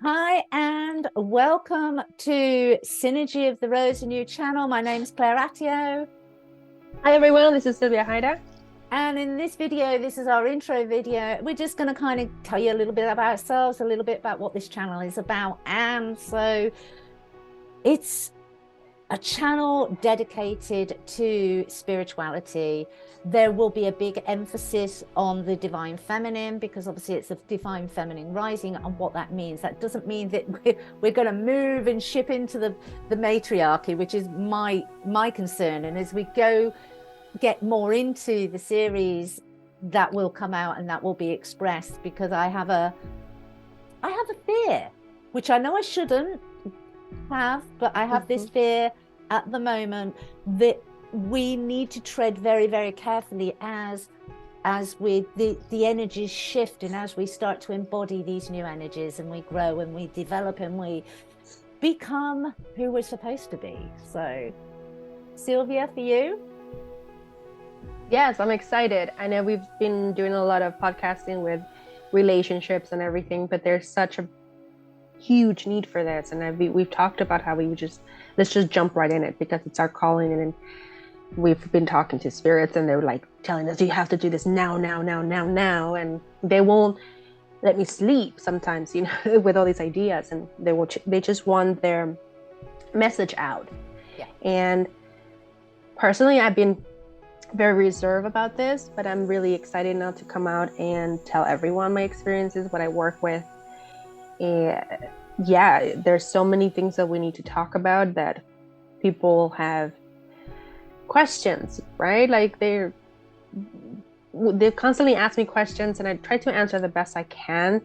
Hi, and welcome to Synergy of the Rose, a new channel. My name's Claire Attio. Hi everyone, this is Sylvia Haida. And in this video, this is our intro video. We're just going to kind of tell you a little bit about ourselves, a little bit about what this channel is about. And so it's a channel dedicated to spirituality. There will be a big emphasis on the divine feminine, because obviously it's a divine feminine rising, and what that means. That doesn't mean that we're going to move and ship into the matriarchy, which is my concern. And as we get more into the series, that will come out and that will be expressed, because I have a fear, which I know I shouldn't have, but I have this fear at the moment that we need to tread very, very carefully as we the energies shift, and as we start to embody these new energies, and we grow and we develop and we become who we're supposed to be. So Sylvia, for you? Yes, I'm excited. I know we've been doing a lot of podcasting with relationships and everything, but there's such a huge need for this. And we've talked about how let's just jump right in it, because it's our calling. And we've been talking to spirits, and they're like telling us, you have to do this now. And they won't let me sleep sometimes, with all these ideas. And they just want their message out. Yeah. And personally, I've been very reserved about this, but I'm really excited now to come out and tell everyone my experiences, what I work with. And yeah, there's so many things that we need to talk about, that people have questions, right? Like they constantly ask me questions, and I try to answer the best I can.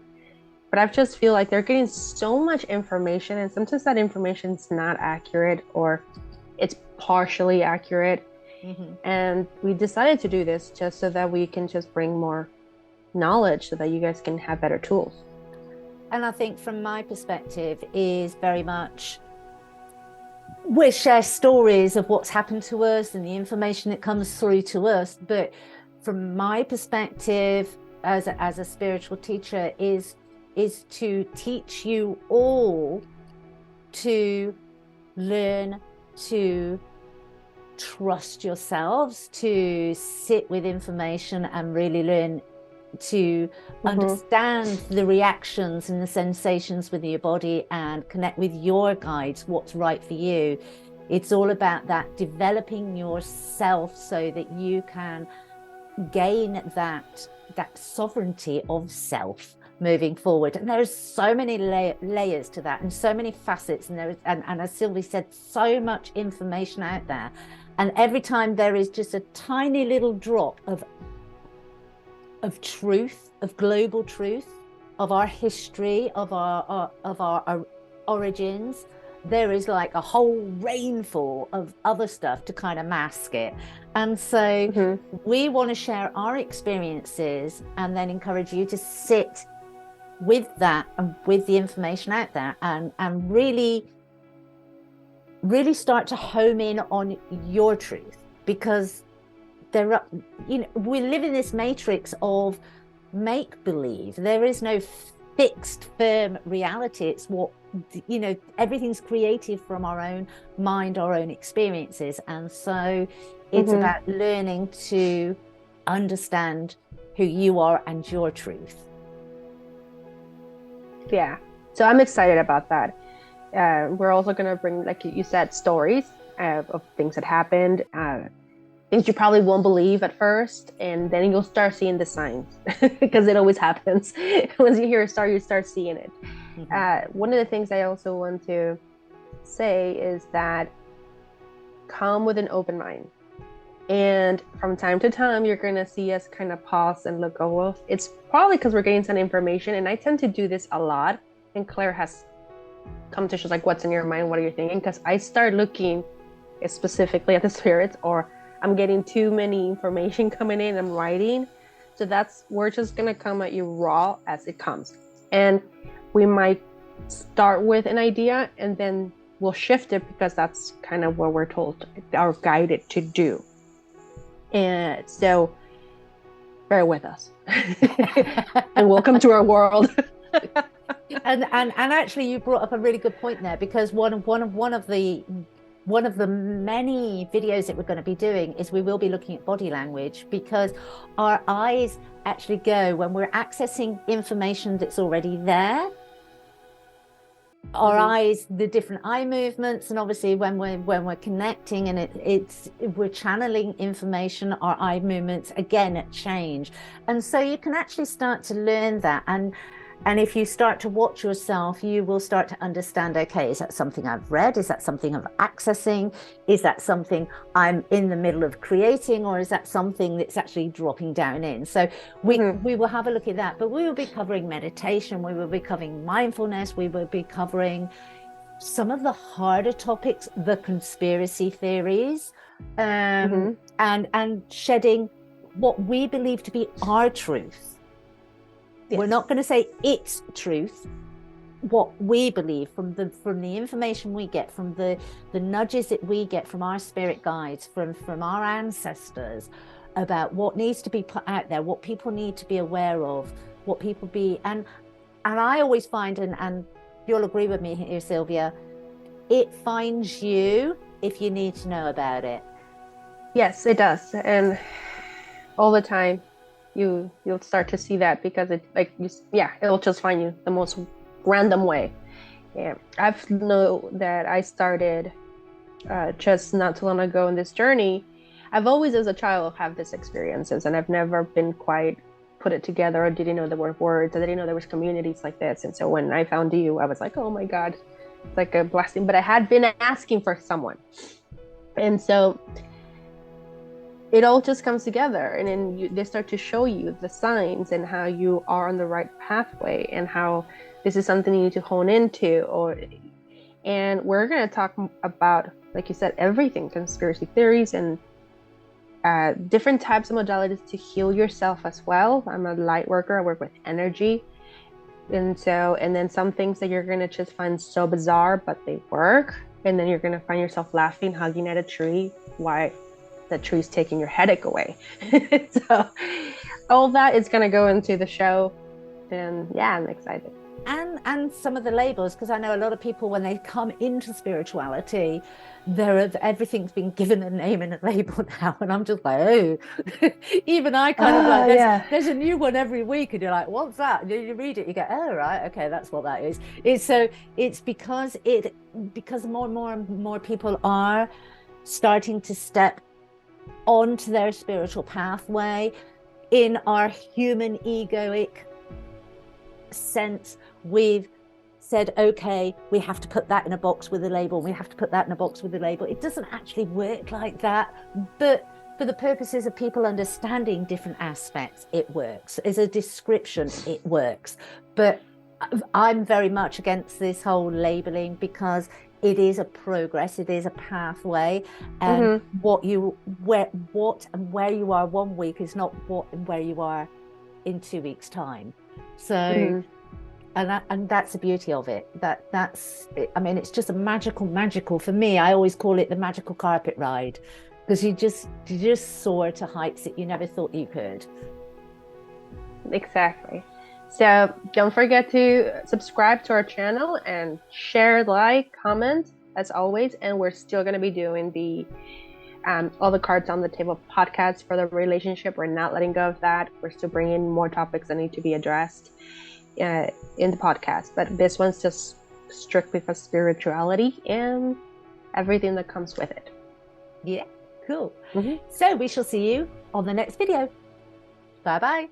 But I just feel like they're getting so much information, and sometimes that information is not accurate, or it's partially accurate. And we decided to do this just so that we can just bring more knowledge, so that you guys can have better tools. And I think from my perspective is very much, we share stories of what's happened to us and the information that comes through to us. But from my perspective as a spiritual teacher is to teach you all to learn to trust yourselves, to sit with information and really learn to understand the reactions and the sensations within your body, and connect with your guides, what's right for you. It's all about that, developing yourself so that you can gain that sovereignty of self moving forward. And there's so many layers to that, and so many facets, and as Sylvie said, so much information out there. And every time there is just a tiny little drop of truth, of global truth, of our history, of our origins, there is like a whole rainfall of other stuff to kind of mask it. And so we want to share our experiences, and then encourage you to sit with that and with the information out there, and really start to home in on your truth. Because we live in this matrix of make-believe. There is no fixed, firm reality. It's what, everything's created from our own mind, our own experiences. And so it's about learning to understand who you are and your truth. Yeah, so I'm excited about that. We're also going to bring, like you said, stories of things that happened, things you probably won't believe at first, and then you'll start seeing the signs, because it always happens. Once you hear a story, you start seeing it. One of the things I also want to say is that come with an open mind. And from time to time, you're going to see us kind of pause and look, oh, well, it's probably because we're getting some information. And I tend to do this a lot. And Claire has come to, she's like, what's in your mind? What are you thinking? Because I start looking specifically at the spirits, or I'm getting too many information coming in, I'm writing. So we're just going to come at you raw as it comes. And we might start with an idea, and then we'll shift it, because that's kind of what we're told or guided to do. And so bear with us and welcome to our world. And actually you brought up a really good point there, because one of the many videos that we're going to be doing is we will be looking at body language, because our eyes actually go when we're accessing information that's already there. Our eyes, the different eye movements, and obviously when we're connecting and we're channeling information, our eye movements again change. And so you can actually start to learn that, and if you start to watch yourself, you will start to understand, okay, is that something I've read? Is that something I'm accessing? Is that something I'm in the middle of creating? Or is that something that's actually dropping down in? So we will have a look at that. But we will be covering meditation. We will be covering mindfulness. We will be covering some of the harder topics, the conspiracy theories, and shedding what we believe to be our truth. Yes. We're not going to say it's truth. What we believe from the information we get, from the nudges that we get from our spirit guides, from our ancestors, about what needs to be put out there, what people need to be aware of, what people be. And I always find, and you'll agree with me here, Sylvia, it finds you if you need to know about it. Yes, it does. And all the time you'll start to see that, because it'll just find you the most random way. Yeah, I've know that I started just not too long ago in this journey. I've always, as a child, have these experiences, and I've never been quite put it together, or didn't know there were words. I didn't know there was communities like this. And so when I found you, I was like, oh my God, it's like a blessing. But I had been asking for someone, and so it all just comes together, and then they start to show you the signs and how you are on the right pathway, and how this is something you need to hone into. And we're going to talk about, like you said, everything, conspiracy theories, and different types of modalities to heal yourself as well. I'm a light worker. I work with energy. And then some things that you're going to just find so bizarre, but they work. And then you're going to find yourself laughing, hugging at a tree. Why? The tree's taking your headache away. So all that is going to go into the show, and yeah, I'm excited. And some of the labels, because I know a lot of people, when they come into spirituality, everything's been given a name and a label now, and I'm just like, oh. Even I kind of like, there's a new one every week, and you're like, what's that? And you read it, you go, oh right, okay, that's what that is. It's because more and more people are starting to step onto their spiritual pathway. In our human egoic sense, we've said, okay, we have to put that in a box with a label, we have to put that in a box with a label. It doesn't actually work like that, but for the purposes of people understanding different aspects, it works. As a description, it works. But I'm very much against this whole labeling, because it is a progress, it is a pathway, and where you are 1 week is not where you are in 2 weeks' time. So and that's the beauty of it. I mean, it's just a magical, for me, I always call it the magical carpet ride, because you just soar to heights that you never thought you could. Exactly. So don't forget to subscribe to our channel and share, like, comment, as always. And we're still going to be doing the all the cards on the table podcast for the relationship. We're not letting go of that. We're still bringing more topics that need to be addressed in the podcast. But this one's just strictly for spirituality and everything that comes with it. Yeah, cool. So we shall see you on the next video. Bye-bye.